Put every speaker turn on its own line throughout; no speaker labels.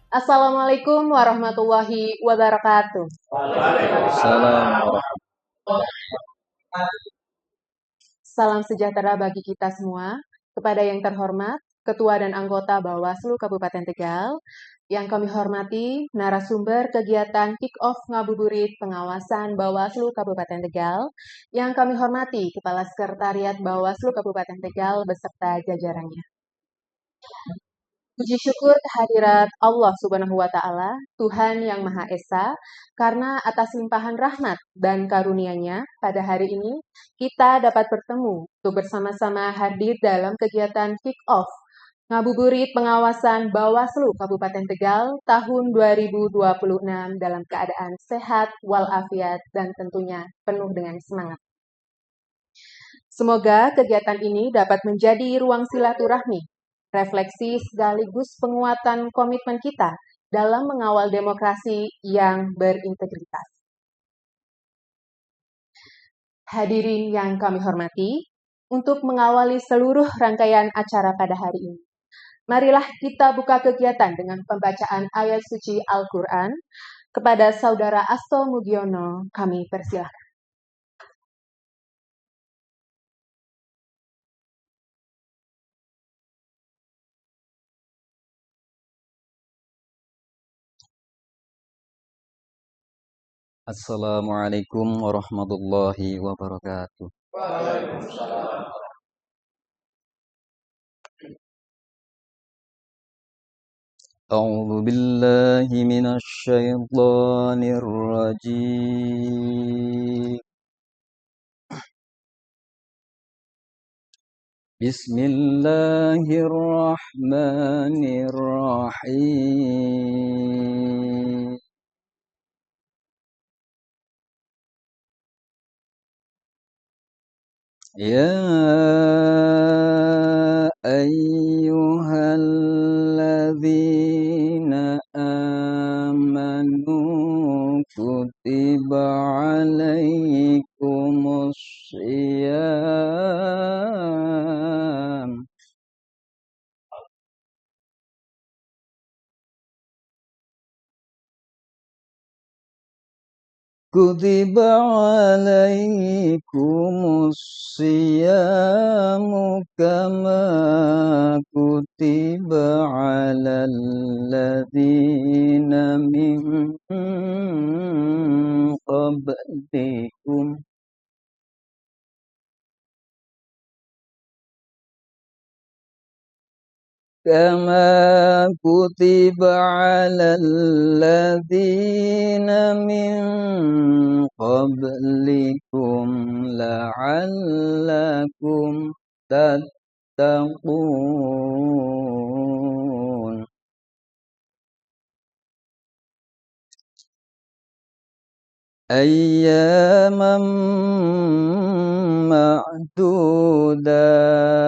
Assalamualaikum warahmatullahi wabarakatuh.
Waalaikumsalam.
Salam sejahtera bagi kita semua. Kepada yang terhormat, Ketua dan anggota Bawaslu Kabupaten Tegal, yang kami hormati narasumber kegiatan Kick-Off Ngabuburit Pengawasan Bawaslu Kabupaten Tegal, yang kami hormati Kepala Sekretariat Bawaslu Kabupaten Tegal beserta jajarannya. Puji syukur kehadirat Allah Subhanahu wa Ta'ala, Tuhan yang Maha Esa, karena atas limpahan rahmat dan karunia-Nya pada hari ini kita dapat bertemu untuk bersama-sama hadir dalam kegiatan Kick-Off Ngabuburit Pengawasan Bawaslu Kabupaten Tegal tahun 2026 dalam keadaan sehat walafiat dan tentunya penuh dengan semangat. Semoga kegiatan ini dapat menjadi ruang silaturahmi, refleksi sekaligus penguatan komitmen kita dalam mengawal demokrasi yang berintegritas. Hadirin yang kami hormati, untuk mengawali seluruh rangkaian acara pada hari ini, marilah kita buka kegiatan dengan pembacaan ayat suci Al-Quran. Kepada Saudara Asto Mugiono, kami persilahkan.
Assalamualaikum warahmatullahi wabarakatuh.
Waalaikumsalam.
A'udzu billahi minasy syaithanir rajim. Bismillahirrahmanirrahim. Ya ayyuhalladzina amanu kutiba alaikumus syiyam Kutiba alaikumus siyamu kama kutiba alal ladzina min qablikum كما كتب على الذين من قبلكم لعلكم تتقون أياما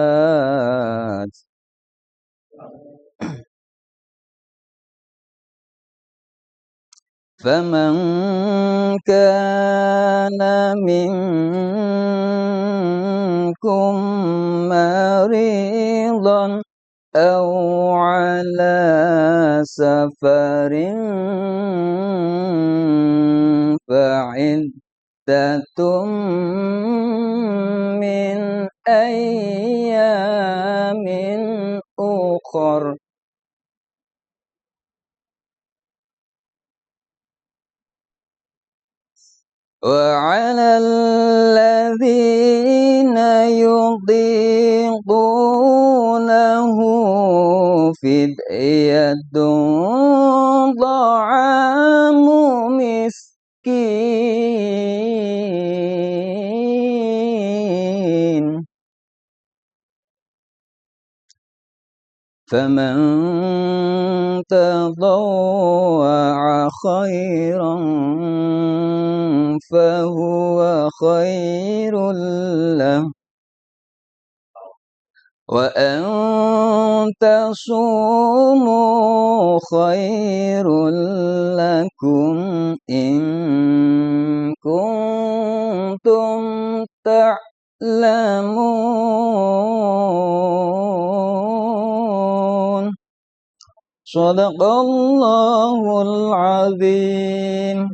معدودات فمن كان منكم مريضا أو على سفر فعدة من أيام أخر وعلى الذين يطيقونه فدية طعام مسكين فمن تطوع خيرا فهو خير له وأن تصوموا خير لكم إن كنتم تعلمون Sadaqallahul azim.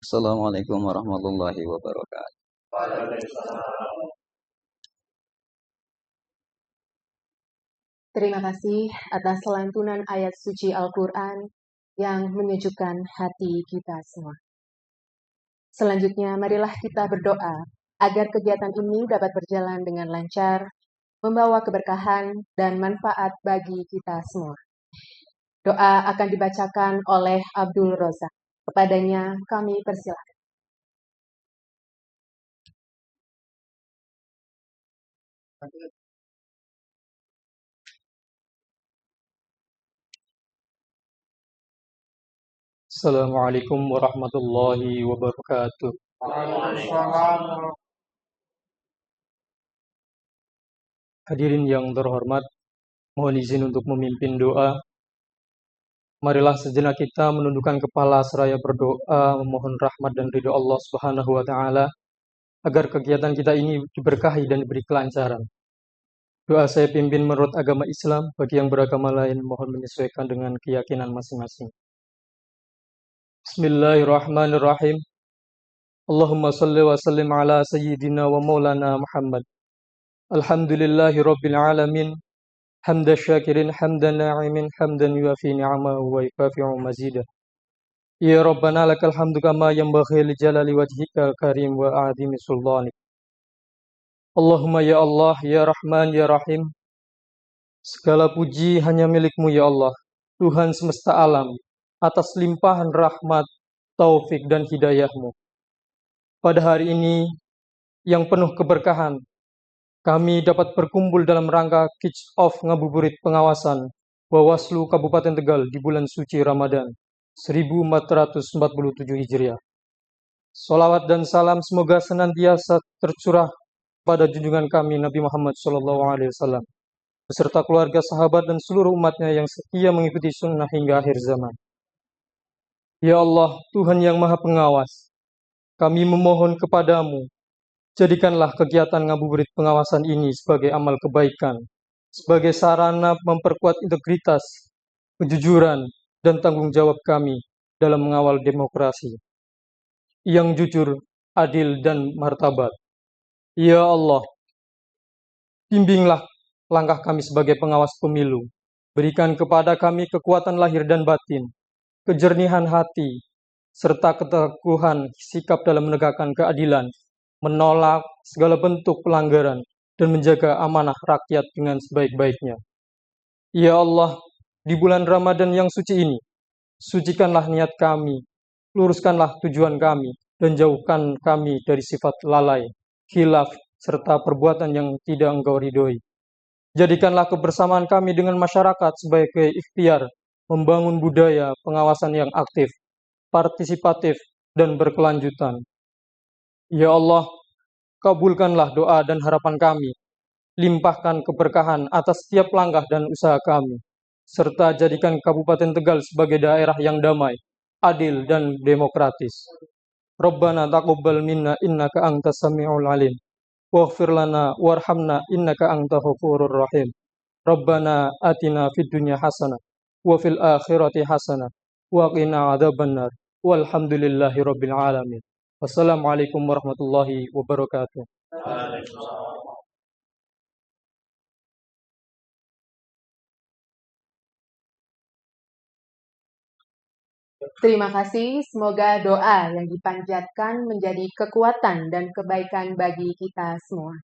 Assalamualaikum warahmatullahi wabarakatuh.
Terima kasih atas lantunan ayat suci Al-Quran yang menyejukkan hati kita semua. Selanjutnya, marilah kita berdoa agar kegiatan ini dapat berjalan dengan lancar, membawa keberkahan dan manfaat bagi kita semua. Doa akan dibacakan oleh Abdul Rozak. Kepadanya kami persilahkan.
Assalamualaikum warahmatullahi wabarakatuh. Hadirin yang terhormat, mohon izin untuk memimpin doa. Marilah sejenak kita menundukkan kepala seraya berdoa, memohon rahmat dan ridho Allah Subhanahu wa Ta'ala, agar kegiatan kita ini diberkahi dan diberi kelancaran. Doa saya pimpin menurut agama Islam, bagi yang beragama lain mohon menyesuaikan dengan keyakinan masing-masing. Bismillahirrahmanirrahim. Allahumma salli wa sallim ala sayyidina wa maulana Muhammad. Alhamdulillahi rabbil alamin. Hamda syakirin, hamda na'imin, hamdan yuafi ni'amahu wa yukafi'u mazidah. Ya Rabbana lakal hamdu kama yanbaghi li jalali wajhika karim wa a'zimi sultanik. Allahumma ya Allah, ya Rahman, ya Rahim. Segala puji hanya milik-Mu ya Allah, Tuhan semesta alam, atas limpahan rahmat, taufik dan hidayah-Mu. Pada hari ini yang penuh keberkahan, kami dapat berkumpul dalam rangka kick-off ngabuburit pengawasan Bawaslu Kabupaten Tegal di bulan suci Ramadan 1447 Hijriah. Salawat dan salam semoga senantiasa tercurah pada junjungan kami Nabi Muhammad SAW beserta keluarga, sahabat dan seluruh umatnya yang setia mengikuti sunnah hingga akhir zaman. Ya Allah, Tuhan yang Maha Pengawas, kami memohon kepadamu, jadikanlah kegiatan ngabuburit pengawasan ini sebagai amal kebaikan, sebagai sarana memperkuat integritas, kejujuran, dan tanggung jawab kami dalam mengawal demokrasi yang jujur, adil, dan martabat. Ya Allah, bimbinglah langkah kami sebagai pengawas pemilu. Berikan kepada kami kekuatan lahir dan batin, kejernihan hati, serta keteguhan sikap dalam menegakkan keadilan, menolak segala bentuk pelanggaran, dan menjaga amanah rakyat dengan sebaik-baiknya. Ya Allah, di bulan Ramadan yang suci ini, sucikanlah niat kami, luruskanlah tujuan kami, dan jauhkan kami dari sifat lalai, khilaf, serta perbuatan yang tidak Engkau ridhoi. Jadikanlah kebersamaan kami dengan masyarakat sebagai ikhtiar membangun budaya pengawasan yang aktif, partisipatif, dan berkelanjutan. Ya Allah, kabulkanlah doa dan harapan kami, limpahkan keberkahan atas setiap langkah dan usaha kami, serta jadikan Kabupaten Tegal sebagai daerah yang damai, adil, dan demokratis. Rabbana taqabbal minna innaka antas sami'ul alim. Waghfir lana warhamna innaka antal ghafurur rahim. Rabbana atina fid dunya hasanah wa fil akhirati hasanah wa qina adzabannar. Walhamdulillahi rabbil alamin. Wassalamualaikum warahmatullahi wabarakatuh.
Terima kasih, semoga doa yang dipanjatkan menjadi kekuatan dan kebaikan bagi kita semua.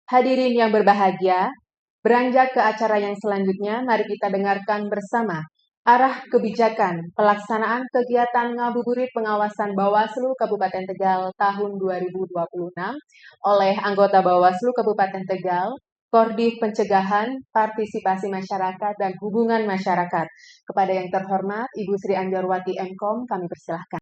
Hadirin yang berbahagia, beranjak ke acara yang selanjutnya, mari kita dengarkan bersama arah kebijakan pelaksanaan kegiatan ngabuburit pengawasan Bawaslu Kabupaten Tegal tahun 2026 oleh anggota Bawaslu Kabupaten Tegal, Koordif Pencegahan, Partisipasi Masyarakat, dan Hubungan Masyarakat. Kepada yang terhormat, Ibu Sri Anjarwati Mkom, kami persilahkan.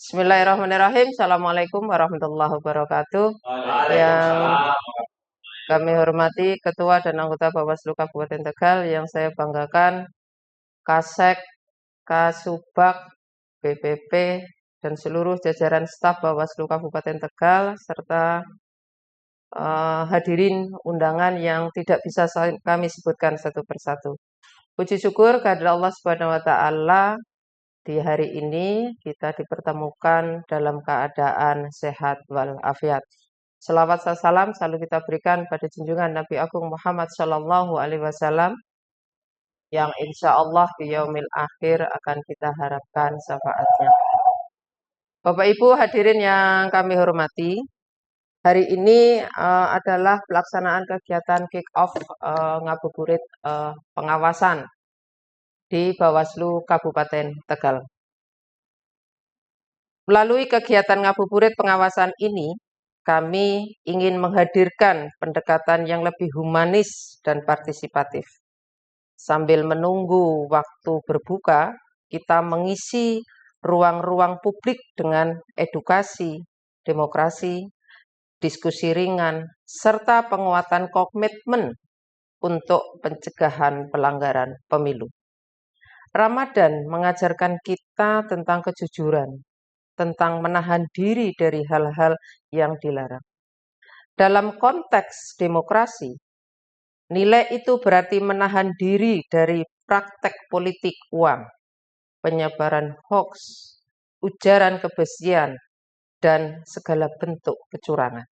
Bismillahirrahmanirrahim. Assalamualaikum warahmatullahi wabarakatuh. Yang kami hormati Ketua dan anggota Bawaslu Kabupaten Tegal, yang saya banggakan Kasek, Kasubag, BPP, dan seluruh jajaran staf Bawaslu Kabupaten Tegal serta hadirin undangan yang tidak bisa kami sebutkan satu persatu. Puji syukur kehadirat Allah Subhanahu wa taala, di hari ini kita dipertemukan dalam keadaan sehat walafiat. Selawat dan salam selalu kita berikan pada junjungan Nabi Agung Muhammad Shallallahu Alaihi Wasallam yang insya Allah di yaumil akhir akan kita harapkan syafaatnya. Bapak Ibu hadirin yang kami hormati, hari ini adalah pelaksanaan kegiatan kick-off ngabuburit pengawasan di Bawaslu Kabupaten Tegal. Melalui kegiatan ngabuburit pengawasan ini, kami ingin menghadirkan pendekatan yang lebih humanis dan partisipatif. Sambil menunggu waktu berbuka, kita mengisi ruang-ruang publik dengan edukasi, demokrasi, diskusi ringan, serta penguatan komitmen untuk pencegahan pelanggaran pemilu. Ramadan mengajarkan kita tentang kejujuran, tentang menahan diri dari hal-hal yang dilarang. Dalam konteks demokrasi, nilai itu berarti menahan diri dari praktek politik uang, penyebaran hoaks, ujaran kebencian, dan segala bentuk kecurangan.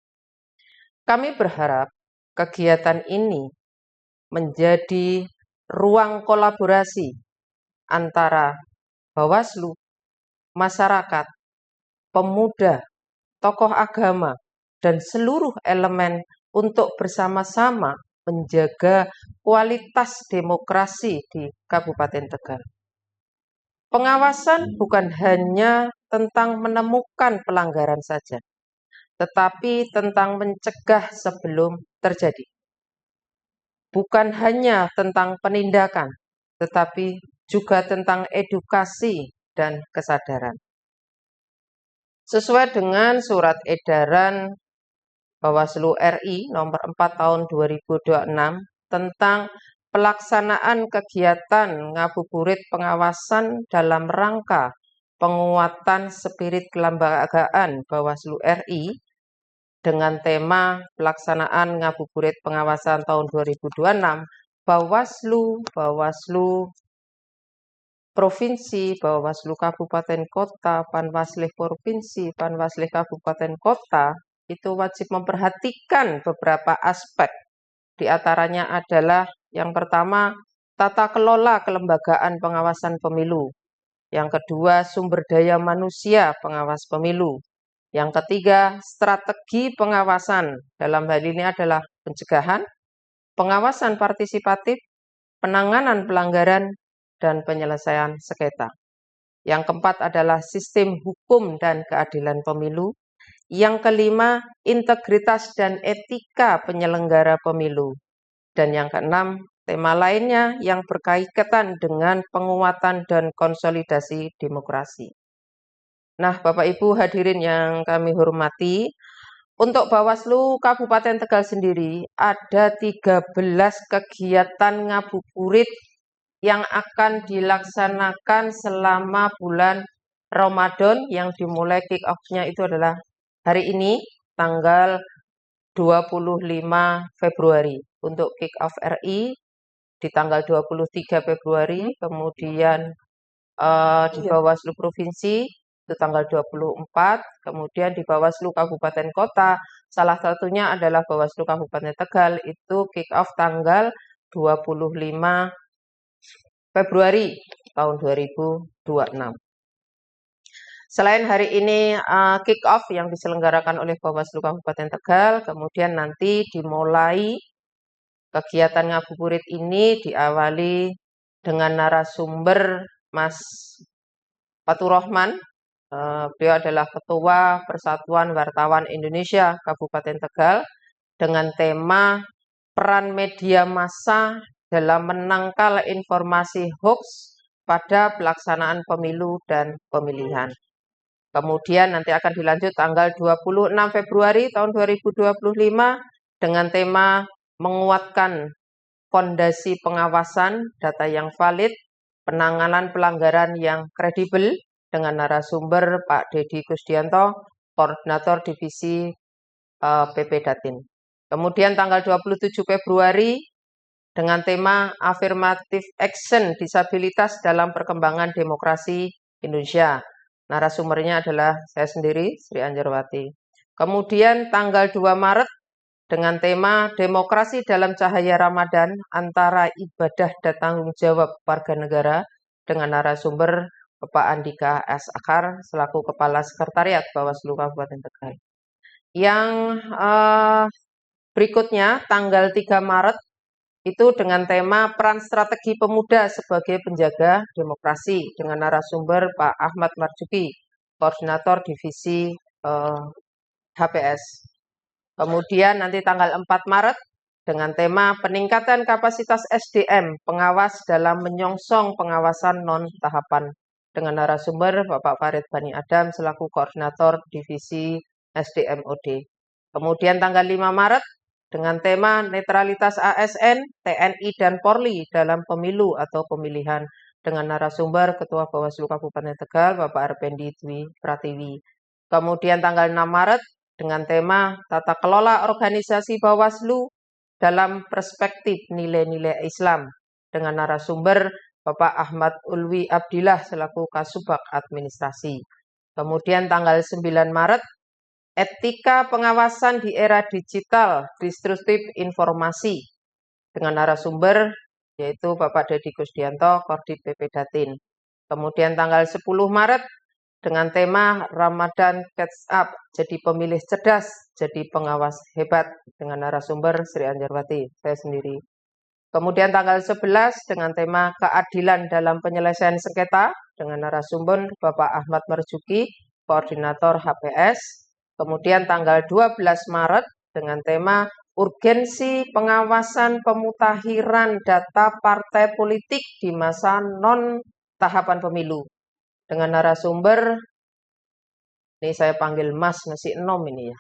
Kami berharap kegiatan ini menjadi ruang kolaborasi antara Bawaslu, masyarakat, pemuda, tokoh agama, dan seluruh elemen untuk bersama-sama menjaga kualitas demokrasi di Kabupaten Tegal. Pengawasan bukan hanya tentang menemukan pelanggaran saja, tetapi tentang mencegah sebelum terjadi. Bukan hanya tentang penindakan, tetapi juga tentang edukasi dan kesadaran. Sesuai dengan surat edaran Bawaslu RI nomor 4 tahun 2026 tentang pelaksanaan kegiatan ngabuburit pengawasan dalam rangka penguatan spirit kelembagaan Bawaslu RI dengan tema pelaksanaan ngabuburit pengawasan tahun 2026, Bawaslu Provinsi, Bawaslu Kabupaten Kota, Panwaslih Provinsi, Panwaslih Kabupaten Kota itu wajib memperhatikan beberapa aspek. Di antaranya adalah yang pertama, tata kelola kelembagaan pengawasan pemilu. Yang kedua, sumber daya manusia pengawas pemilu. Yang ketiga, strategi pengawasan. Dalam hal ini adalah pencegahan, pengawasan partisipatif, penanganan pelanggaran, dan penyelesaian sengketa. Yang keempat adalah sistem hukum dan keadilan pemilu. Yang kelima, integritas dan etika penyelenggara pemilu. Dan yang keenam, tema lainnya yang berkaitan dengan penguatan dan konsolidasi demokrasi. Nah, Bapak Ibu hadirin yang kami hormati, untuk Bawaslu Kabupaten Tegal sendiri ada 13 kegiatan ngabuburit yang akan dilaksanakan selama bulan Ramadan yang dimulai kick-off-nya itu adalah hari ini tanggal 25 Februari. Untuk kick-off RI di tanggal 23 Februari, kemudian di Bawaslu Provinsi itu tanggal 24, kemudian di Bawaslu Kabupaten Kota, salah satunya adalah Bawaslu Kabupaten Tegal, itu kick-off tanggal 25 Februari tahun 2026. Selain hari ini kick-off yang diselenggarakan oleh Bawaslu Kabupaten Tegal, kemudian nanti dimulai kegiatan ngabuburit ini diawali dengan narasumber Mas Faturrahman. Beliau adalah Ketua Persatuan Wartawan Indonesia Kabupaten Tegal dengan tema peran media massa dalam menangkal informasi hoax pada pelaksanaan pemilu dan pemilihan. Kemudian nanti akan dilanjut tanggal 26 Februari tahun 2025 dengan tema menguatkan fondasi pengawasan, data yang valid, penanganan pelanggaran yang kredibel, dengan narasumber Pak Dedi Kusdianto, Koordinator Divisi PP Datin. Kemudian tanggal 27 Februari dengan tema Affirmative Action Disabilitas dalam Perkembangan Demokrasi Indonesia. Narasumbernya adalah saya sendiri, Sri Anjarwati. Kemudian tanggal 2 Maret dengan tema Demokrasi dalam Cahaya Ramadan antara ibadah dan tanggung jawab warga negara dengan narasumber Bapak Andika S. Akar selaku Kepala Sekretariat Bawaslu Kabupaten Tegal. Yang berikutnya tanggal 3 Maret itu dengan tema Peran Strategi Pemuda sebagai Penjaga Demokrasi dengan narasumber Pak Ahmad Marzuki, Koordinator Divisi HPS. Kemudian nanti tanggal 4 Maret dengan tema Peningkatan Kapasitas SDM Pengawas dalam Menyongsong Pengawasan Non-Tahapan dengan narasumber Bapak Farid Bani Adam selaku Koordinator Divisi SDMOD. Kemudian tanggal 5 Maret dengan tema Netralitas ASN, TNI, dan Polri dalam Pemilu atau Pemilihan dengan narasumber Ketua Bawaslu Kabupaten Tegal Bapak Arpendi Dwi Pratiwi. Kemudian tanggal 6 Maret dengan tema Tata Kelola Organisasi Bawaslu dalam Perspektif Nilai-Nilai Islam dengan narasumber Bapak Ahmad Ulwi Abdillah selaku Kasubag Administrasi. Kemudian tanggal 9 Maret Etika Pengawasan di Era Digital Destruktif Informasi dengan narasumber yaitu Bapak Dedi Kusdianto, Koordit PP Datin. Kemudian tanggal 10 Maret dengan tema Ramadan Catch Up, jadi pemilih cerdas, jadi pengawas hebat dengan narasumber Sri Anjarwati, saya sendiri. Kemudian tanggal 11 dengan tema Keadilan dalam Penyelesaian Sengketa dengan narasumber Bapak Ahmad Marzuki, Koordinator HPS. Kemudian tanggal 12 Maret dengan tema Urgensi Pengawasan Pemutahiran Data Partai Politik di Masa Non-Tahapan Pemilu dengan narasumber, ini saya panggil Mas, masih enom ini ya,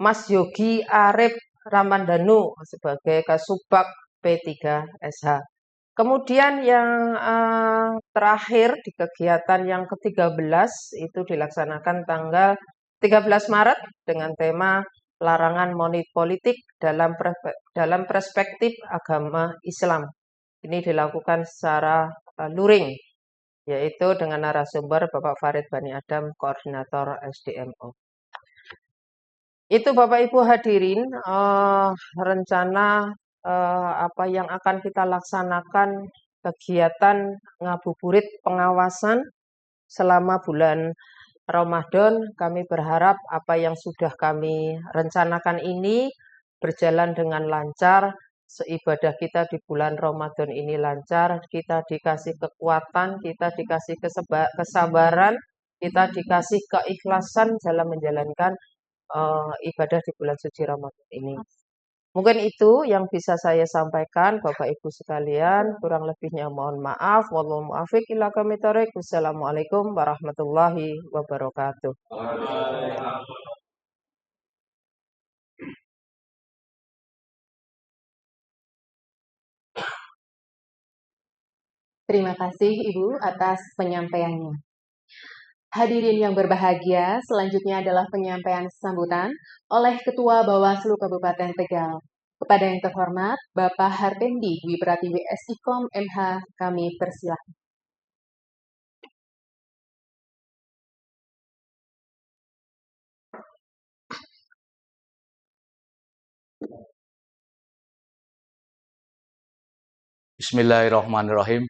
Mas Yogi Arif Ramandanu sebagai Kasubag P3SH. Kemudian yang terakhir di kegiatan yang ke-13 itu dilaksanakan tanggal 13 Maret dengan tema Larangan Money Politik dalam perspektif agama Islam. Ini dilakukan secara luring, yaitu dengan narasumber Bapak Farid Bani Adam, Koordinator SDMO. Itu Bapak Ibu hadirin, rencana apa yang akan kita laksanakan kegiatan ngabuburit pengawasan selama bulan Ramadan. Kami berharap apa yang sudah kami rencanakan ini berjalan dengan lancar, seibadah kita di bulan Ramadan ini lancar, kita dikasih kekuatan, kita dikasih kesabaran, kita dikasih keikhlasan dalam menjalankan ibadah di bulan suci Ramadan ini. Mungkin itu yang bisa saya sampaikan Bapak Ibu sekalian, kurang lebihnya mohon maaf. Wallahu muwaffiq ila aqwamit thoriq. Wassalamualaikum warahmatullahi wabarakatuh.
Terima kasih Ibu atas penyampaiannya. Hadirin yang berbahagia, selanjutnya adalah penyampaian sambutan oleh Ketua Bawaslu Kabupaten Tegal. Kepada yang terhormat, Bapak Harpendi Dwi Pratiwi SIKOM MH, kami persilahkan.
Bismillahirrahmanirrahim.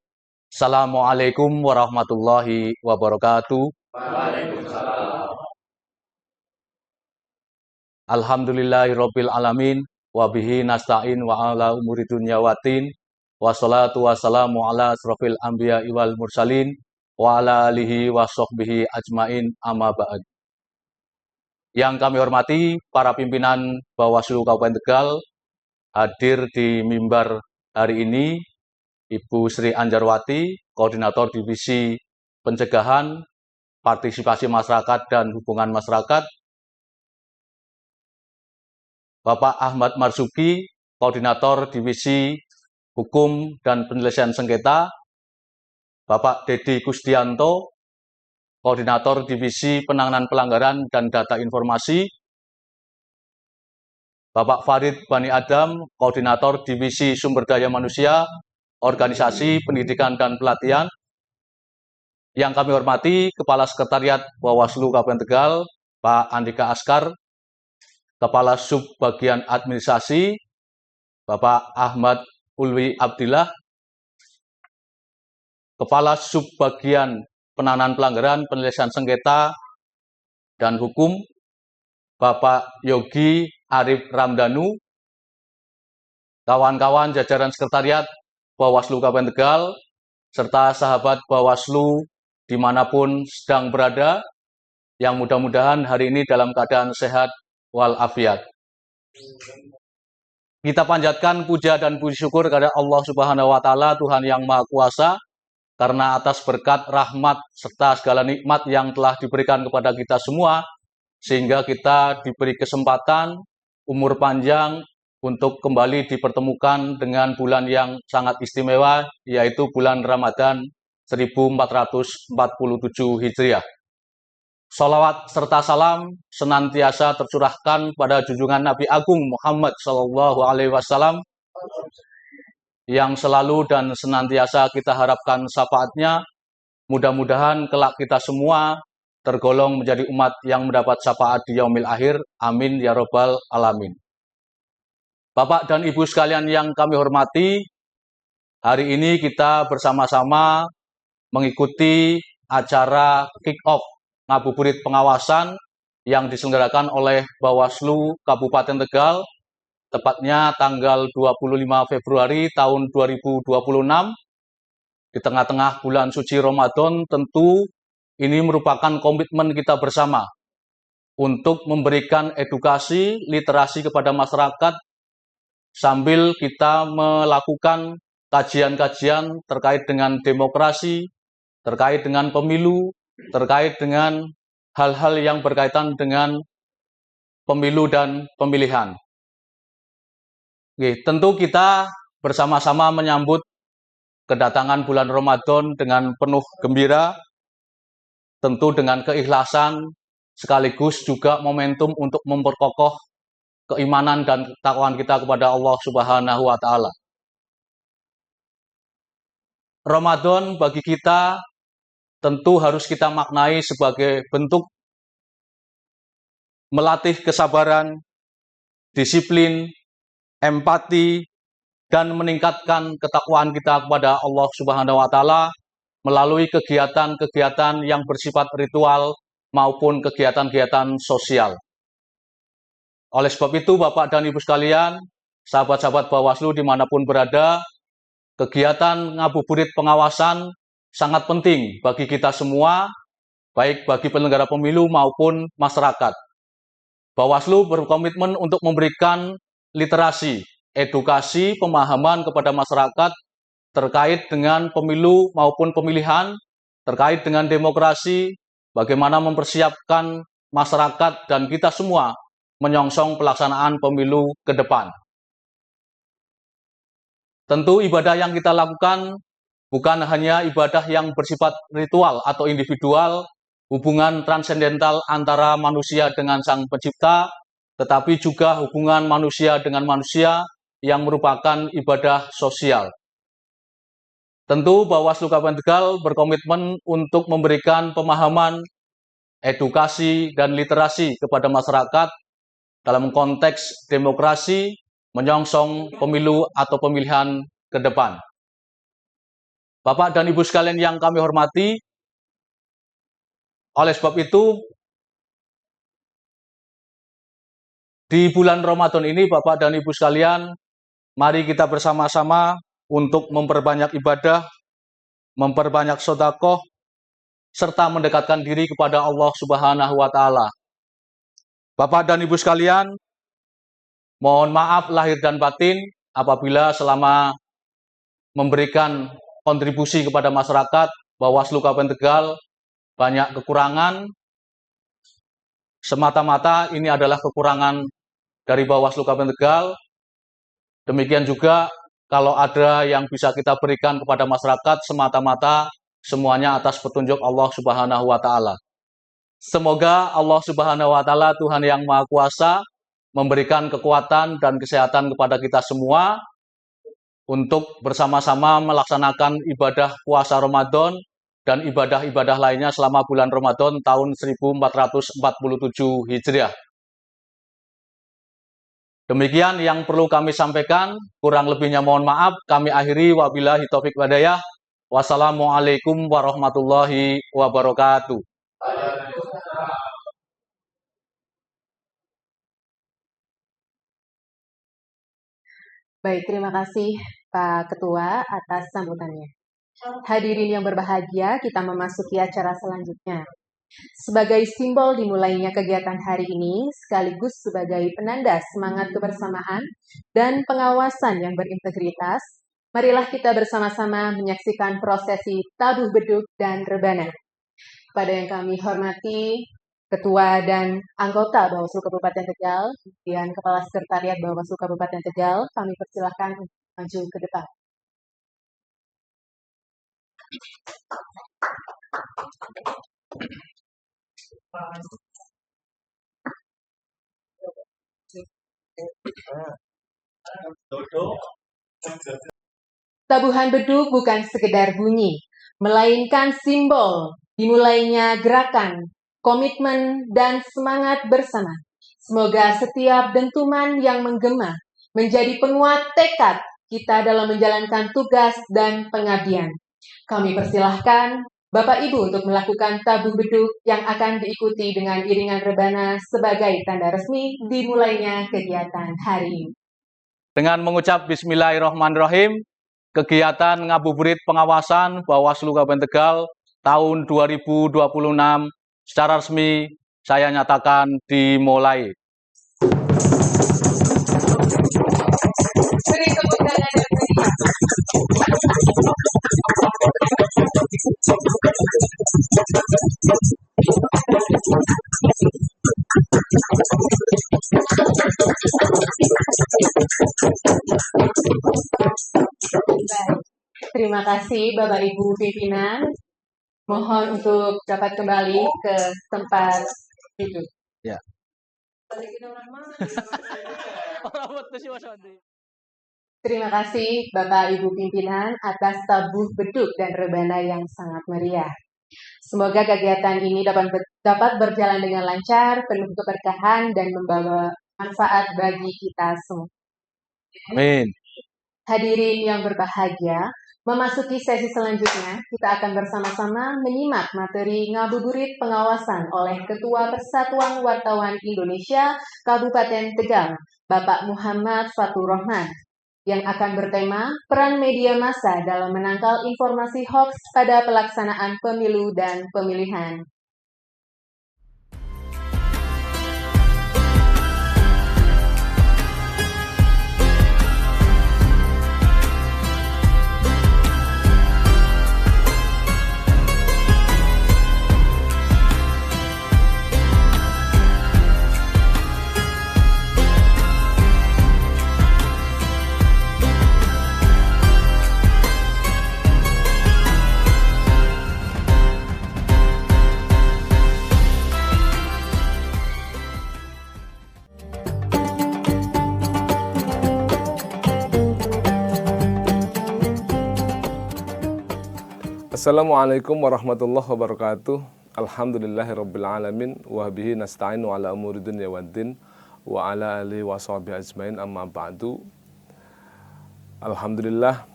Assalamualaikum warahmatullahi wabarakatuh.
Waalaikumsalam.
Alhamdulillahirabbil alamin wa bihi nasta'in wa ala umuri dunya waddin. Wassalatu wassalamu ala asrofil anbiya wal mursalin wa ala alihi wa sahbihi ajmain amma ba'd. Yang kami hormati para pimpinan Bawaslu Kabupaten Tegal, hadir di mimbar hari ini Ibu Sri Anjarwati, Koordinator Divisi Pencegahan, Partisipasi Masyarakat dan Hubungan Masyarakat, Bapak Ahmad Marzuki, Koordinator Divisi Hukum dan Penyelesaian Sengketa, Bapak Dedi Kusdianto, Koordinator Divisi Penanganan Pelanggaran dan Data Informasi, Bapak Farid Bani Adam, Koordinator Divisi Sumber Daya Manusia, Organisasi Pendidikan dan Pelatihan. Yang kami hormati Kepala Sekretariat Bawaslu Kabupaten Tegal, Pak Andika Askar, Kepala Subbagian Administrasi, Bapak Ahmad Ulwi Abdillah, Kepala Subbagian Penanganan Pelanggaran, Penyelesaian Sengketa, dan Hukum, Bapak Yogi Arif Ramdanu, kawan-kawan jajaran Sekretariat Bawaslu Kabupaten Tegal, serta sahabat Bawaslu dimanapun sedang berada, yang mudah-mudahan hari ini dalam keadaan sehat walafiat. Kita panjatkan puja dan puji syukur kepada Allah Subhanahu wa Ta'ala, Tuhan yang Maha Kuasa, karena atas berkat, rahmat, serta segala nikmat yang telah diberikan kepada kita semua, sehingga kita diberi kesempatan, umur panjang, untuk kembali dipertemukan dengan bulan yang sangat istimewa, yaitu bulan Ramadan 1447 Hijriah. Sholawat serta salam senantiasa tercurahkan pada junjungan Nabi Agung Muhammad SAW, yang selalu dan senantiasa kita harapkan syafaatnya. Mudah-mudahan kelak kita semua tergolong menjadi umat yang mendapat syafaat di yaumil akhir. Amin ya robbal alamin. Bapak dan Ibu sekalian yang kami hormati, hari ini kita bersama-sama mengikuti acara kick-off ngabuburit pengawasan yang diselenggarakan oleh Bawaslu Kabupaten Tegal, tepatnya tanggal 25 Februari tahun 2026, di tengah-tengah bulan suci Ramadan. Tentu ini merupakan komitmen kita bersama untuk memberikan edukasi, literasi kepada masyarakat, sambil kita melakukan kajian-kajian terkait dengan demokrasi, terkait dengan pemilu, terkait dengan hal-hal yang berkaitan dengan pemilu dan pemilihan. Oke, tentu kita bersama-sama menyambut kedatangan bulan Ramadan dengan penuh gembira, tentu dengan keikhlasan, sekaligus juga momentum untuk memperkokoh keimanan dan ketakwaan kita kepada Allah Subhanahu wa Ta'ala. Ramadan bagi kita tentu harus kita maknai sebagai bentuk melatih kesabaran, disiplin, empati, dan meningkatkan ketakwaan kita kepada Allah Subhanahu wa Ta'ala melalui kegiatan-kegiatan yang bersifat ritual maupun kegiatan-kegiatan sosial. Oleh sebab itu, Bapak dan Ibu sekalian, sahabat-sahabat Bawaslu dimanapun berada, kegiatan ngabuburit pengawasan sangat penting bagi kita semua, baik bagi penyelenggara pemilu maupun masyarakat. Bawaslu berkomitmen untuk memberikan literasi, edukasi, pemahaman kepada masyarakat terkait dengan pemilu maupun pemilihan, terkait dengan demokrasi, bagaimana mempersiapkan masyarakat dan kita semua menyongsong pelaksanaan pemilu ke depan. Tentu ibadah yang kita lakukan bukan hanya ibadah yang bersifat ritual atau individual, hubungan transendental antara manusia dengan Sang Pencipta, tetapi juga hubungan manusia dengan manusia yang merupakan ibadah sosial. Tentu Bawaslu Kabupaten Tegal berkomitmen untuk memberikan pemahaman, edukasi, dan literasi kepada masyarakat dalam konteks demokrasi menyongsong pemilu atau pemilihan ke depan. Bapak dan Ibu sekalian yang kami hormati, oleh sebab itu, di bulan Ramadan ini, Bapak dan Ibu sekalian, mari kita bersama-sama untuk memperbanyak ibadah, memperbanyak sedekah, serta mendekatkan diri kepada Allah Subhanahu wa Ta'ala. Bapak dan Ibu sekalian, mohon maaf lahir dan batin apabila selama memberikan kontribusi kepada masyarakat Bawaslu Kabupaten Tegal banyak kekurangan. Semata-mata ini adalah kekurangan dari Bawaslu Kabupaten Tegal. Demikian juga kalau ada yang bisa kita berikan kepada masyarakat semata-mata semuanya atas petunjuk Allah Subhanahu wa taala. Semoga Allah Subhanahu wa taala, Tuhan yang Maha Kuasa, memberikan kekuatan dan kesehatan kepada kita semua untuk bersama-sama melaksanakan ibadah puasa Ramadan dan ibadah-ibadah lainnya selama bulan Ramadan tahun 1447 Hijriah. Demikian yang perlu kami sampaikan, kurang lebihnya mohon maaf, kami akhiri, wabillahi taufik walhidayah. Wassalamualaikum warahmatullahi wabarakatuh.
Baik, terima kasih Pak Ketua atas sambutannya. Hadirin yang berbahagia, kita memasuki acara selanjutnya. Sebagai simbol dimulainya kegiatan hari ini, sekaligus sebagai penanda semangat kebersamaan dan pengawasan yang berintegritas, marilah kita bersama-sama menyaksikan prosesi tabuh beduk dan rebana. Kepada yang kami hormati, Ketua dan anggota Bawaslu Kabupaten Tegal, kemudian Kepala Sekretariat Bawaslu Kabupaten Tegal, kami persilahkan untuk maju ke depan. Tabuhan beduk bukan sekedar bunyi, melainkan simbol dimulainya gerakan, komitmen, dan semangat bersama. Semoga setiap dentuman yang menggema menjadi penguat tekad kita dalam menjalankan tugas dan pengabdian. Kami persilahkan Bapak Ibu untuk melakukan tabuh beduk yang akan diikuti dengan iringan rebana sebagai tanda resmi dimulainya kegiatan hari ini.
Dengan mengucap Bismillahirrahmanirrahim, kegiatan ngabuburit pengawasan Bawaslu Kabupaten Tegal tahun 2026 secara resmi saya nyatakan dimulai.
Beri tepuk tangan yang meriah. Terima kasih Bapak Ibu pimpinan. Mohon untuk dapat kembali ke tempat duduk.
Ya.
Terima kasih Bapak Ibu pimpinan atas tabuh beduk dan rebana yang sangat meriah. Semoga kegiatan ini dapat berjalan dengan lancar, penuh keberkahan, dan membawa manfaat bagi kita semua.
Amin.
Hadirin yang berbahagia, memasuki sesi selanjutnya, kita akan bersama-sama menyimak materi ngabuburit pengawasan oleh Ketua Persatuan Wartawan Indonesia Kabupaten Tegal, Bapak Muhammad Fatur Rahman, yang akan bertema peran media massa dalam menangkal informasi hoaks pada pelaksanaan pemilu dan pemilihan.
Assalamualaikum warahmatullahi wabarakatuh. Alhamdulillahirrabbilalamin. Wa bihi nasta'inu ala umuri dunya waddin. Wa ala alihi wa sahbihi ajmain amma ba'du. Alhamdulillah,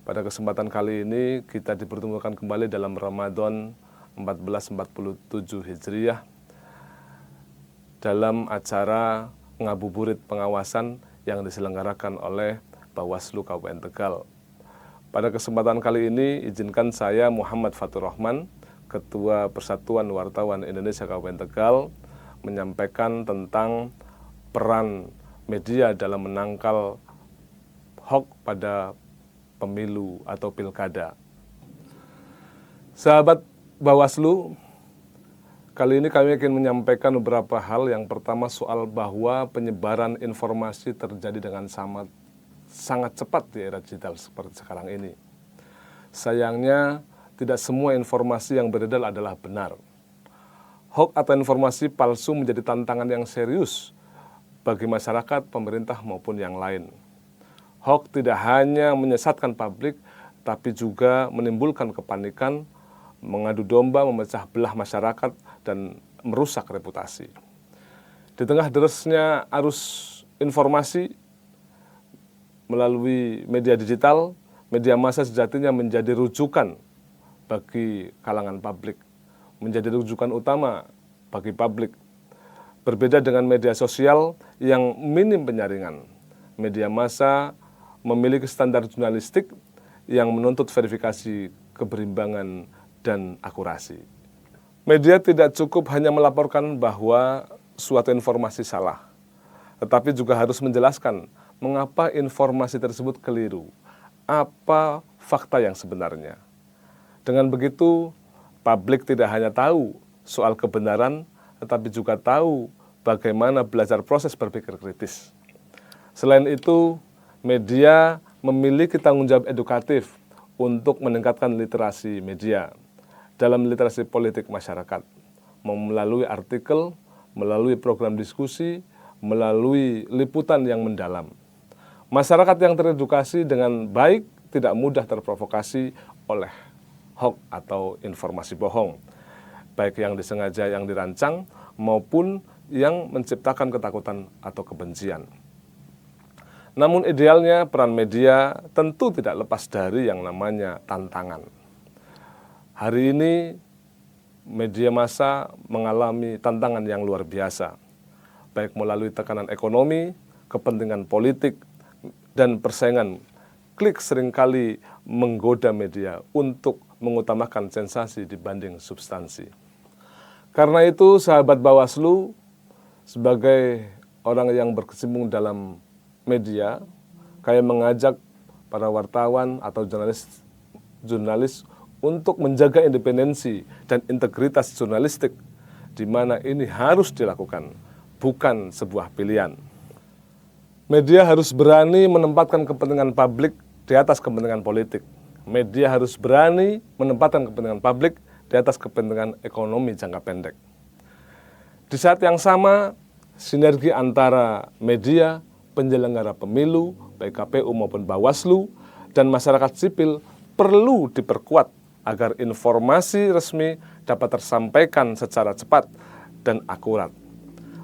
pada kesempatan kali ini kita dipertemukan kembali dalam Ramadan 1447 Hijriah dalam acara ngabuburit pengawasan yang diselenggarakan oleh Bawaslu Kabupaten Tegal. Pada kesempatan kali ini, izinkan saya Muhammad Fatur Rahman, Ketua Persatuan Wartawan Indonesia Kabupaten Tegal, menyampaikan tentang peran media dalam menangkal hoaks pada pemilu atau pilkada. Sahabat Bawaslu, kali ini kami ingin menyampaikan beberapa hal. Yang pertama soal bahwa penyebaran informasi terjadi dengan sangat cepat di era digital seperti sekarang ini. Sayangnya tidak semua informasi yang beredar adalah benar. Hoax atau informasi palsu menjadi tantangan yang serius bagi masyarakat, pemerintah maupun yang lain. Hoax tidak hanya menyesatkan publik, tapi juga menimbulkan kepanikan, mengadu domba, memecah belah masyarakat, dan merusak reputasi. Di tengah derasnya arus informasi melalui media digital, media massa sejatinya menjadi rujukan bagi kalangan publik, menjadi rujukan utama bagi publik. Berbeda dengan media sosial yang minim penyaringan, media massa memiliki standar jurnalistik yang menuntut verifikasi keberimbangan dan akurasi. Media tidak cukup hanya melaporkan bahwa suatu informasi salah, tetapi juga harus menjelaskan mengapa informasi tersebut keliru, apa fakta yang sebenarnya. Dengan begitu, publik tidak hanya tahu soal kebenaran, tetapi juga tahu bagaimana belajar proses berpikir kritis. Selain itu, media memiliki tanggung jawab edukatif untuk meningkatkan literasi media dalam literasi politik masyarakat, melalui artikel, melalui program diskusi, melalui liputan yang mendalam. Masyarakat yang teredukasi dengan baik tidak mudah terprovokasi oleh hoax atau informasi bohong, baik yang disengaja yang dirancang maupun yang menciptakan ketakutan atau kebencian. Namun idealnya peran media tentu tidak lepas dari yang namanya tantangan. Hari ini media massa mengalami tantangan yang luar biasa, baik melalui tekanan ekonomi, kepentingan politik, dan persaingan. Klik seringkali menggoda media untuk mengutamakan sensasi dibanding substansi. Karena itu, sahabat Bawaslu, sebagai orang yang berkecimpung dalam media, kami mengajak para wartawan atau jurnalis untuk menjaga independensi dan integritas jurnalistik, di mana ini harus dilakukan, bukan sebuah pilihan. Media harus berani menempatkan kepentingan publik di atas kepentingan politik. Media harus berani menempatkan kepentingan publik di atas kepentingan ekonomi jangka pendek. Di saat yang sama, sinergi antara media, penyelenggara pemilu, baik KPU maupun Bawaslu, dan masyarakat sipil perlu diperkuat agar informasi resmi dapat tersampaikan secara cepat dan akurat.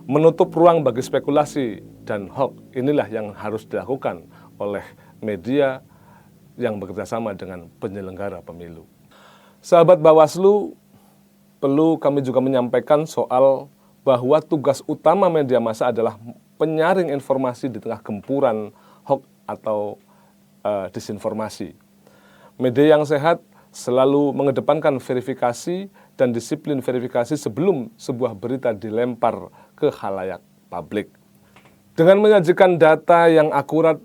Menutup ruang bagi spekulasi dan hoax inilah yang harus dilakukan oleh media yang bekerjasama dengan penyelenggara pemilu. Sahabat Bawaslu, perlu kami juga menyampaikan soal bahwa tugas utama media massa adalah penyaring informasi di tengah gempuran hoax atau disinformasi. Media yang sehat selalu mengedepankan verifikasi dan disiplin verifikasi sebelum sebuah berita dilempar ke khalayak publik. Dengan menyajikan data yang akurat,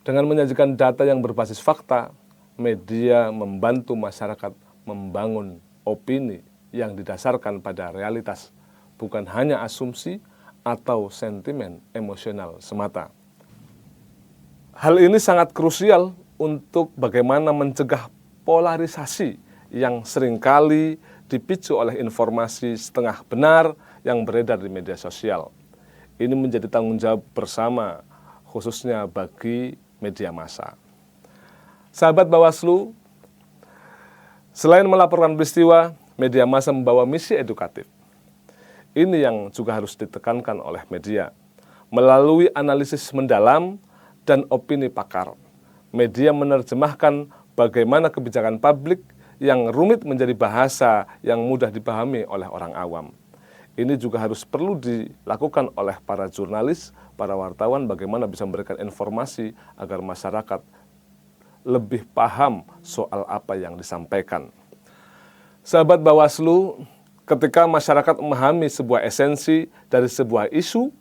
dengan menyajikan data yang berbasis fakta, media membantu masyarakat membangun opini yang didasarkan pada realitas, bukan hanya asumsi atau sentimen emosional semata. Hal ini sangat krusial untuk bagaimana mencegah polarisasi yang seringkali dipicu oleh informasi setengah benar yang beredar di media sosial. Ini menjadi tanggung jawab bersama, khususnya bagi media massa. Sahabat Bawaslu, selain melaporkan peristiwa, media massa membawa misi edukatif. Ini yang juga harus ditekankan oleh media. Melalui analisis mendalam dan opini pakar, media menerjemahkan bagaimana kebijakan publik yang rumit menjadi bahasa yang mudah dipahami oleh orang awam. Ini juga harus perlu dilakukan oleh para jurnalis, para wartawan, bagaimana bisa memberikan informasi agar masyarakat lebih paham soal apa yang disampaikan. Sahabat Bawaslu, ketika masyarakat memahami sebuah esensi dari sebuah isu,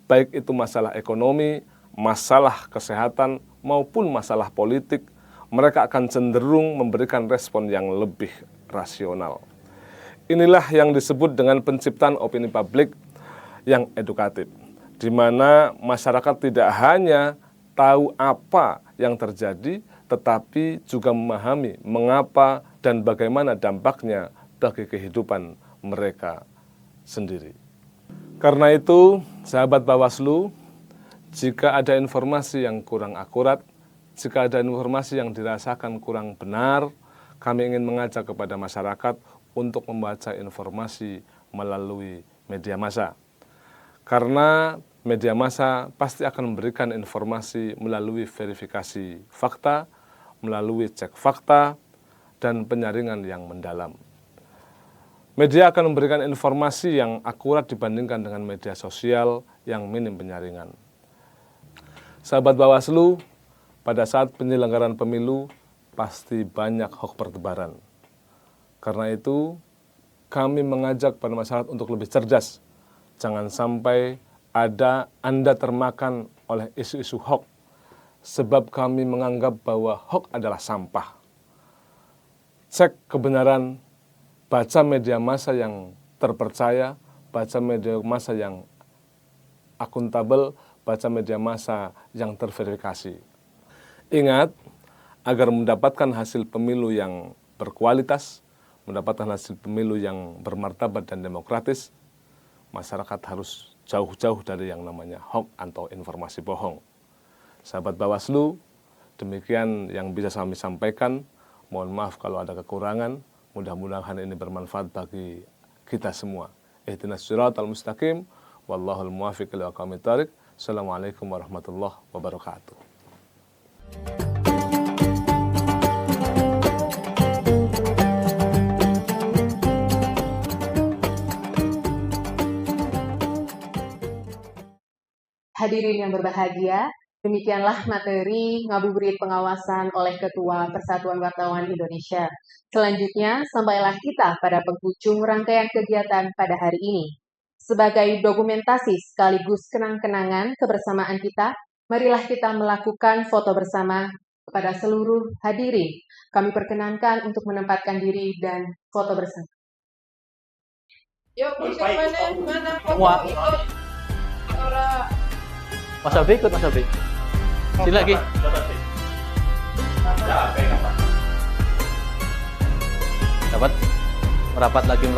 baik itu masalah ekonomi, masalah kesehatan, maupun masalah politik, mereka akan cenderung memberikan respon yang lebih rasional. Inilah yang disebut dengan penciptaan opini publik yang edukatif, di mana masyarakat tidak hanya tahu apa yang terjadi, tetapi juga memahami mengapa dan bagaimana dampaknya bagi kehidupan mereka sendiri. Karena itu, sahabat Bawaslu, jika ada informasi yang kurang akurat, jika ada informasi yang dirasakan kurang benar, kami ingin mengajak kepada masyarakat untuk membaca informasi melalui media massa. Karena media massa pasti akan memberikan informasi melalui verifikasi fakta, melalui cek fakta, dan penyaringan yang mendalam. Media akan memberikan informasi yang akurat dibandingkan dengan media sosial yang minim penyaringan. Sahabat Bawaslu, pada saat penyelenggaraan pemilu pasti banyak hoax bertebaran. Karena itu, kami mengajak pada masyarakat untuk lebih cerdas. Jangan sampai Anda termakan oleh isu-isu hoax, sebab kami menganggap bahwa hoax adalah sampah. Cek kebenaran, baca media massa yang terpercaya, baca media massa yang akuntabel, baca media massa yang terverifikasi. Ingat, agar mendapatkan hasil pemilu yang berkualitas, mendapatkan hasil pemilu yang bermartabat dan demokratis, masyarakat harus jauh-jauh dari yang namanya hoax atau informasi bohong. Sahabat Bawaslu, demikian yang bisa kami sampaikan. Mohon maaf kalau ada kekurangan. Mudah-mudahan ini bermanfaat bagi kita semua. Ihdinas siratal mustaqim, wallahul muwaffiq ila aqwamit thoriq. Assalamualaikum warahmatullahi wabarakatuh.
Hadirin yang berbahagia, demikianlah materi ngabuburit pengawasan oleh Ketua Persatuan Wartawan Indonesia. Selanjutnya, sampailah kita pada penghujung rangkaian kegiatan pada hari ini. Sebagai dokumentasi sekaligus kenang-kenangan kebersamaan kita, marilah kita melakukan foto bersama kepada seluruh hadirin. Kami perkenankan untuk menempatkan diri dan foto bersama.
Yuk, mana foto
Wah.
ikut. Ora
Mas Abi ikut, Mas Abi. Sini lagi. Dapat. Merapat. Sini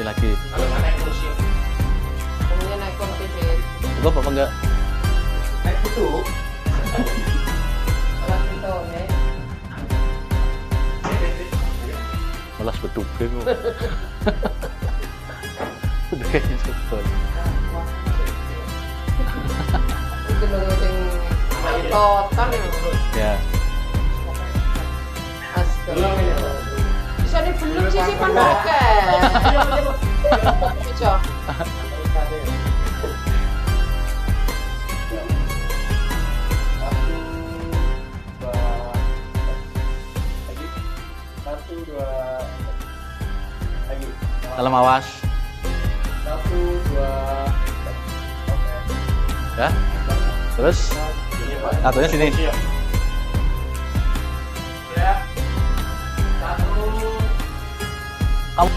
lagi.
Ini naik kompetisi.
Cukup apa enggak?
Orang itu, ya.
Malas bedugeng. Udah kayaknya sebel.
Itu loh sing totan
Ya.
astaga. Bisa nih belum sisipan oke. Bisa.
Salam awas. Ya. Terus satunya sini. Kamu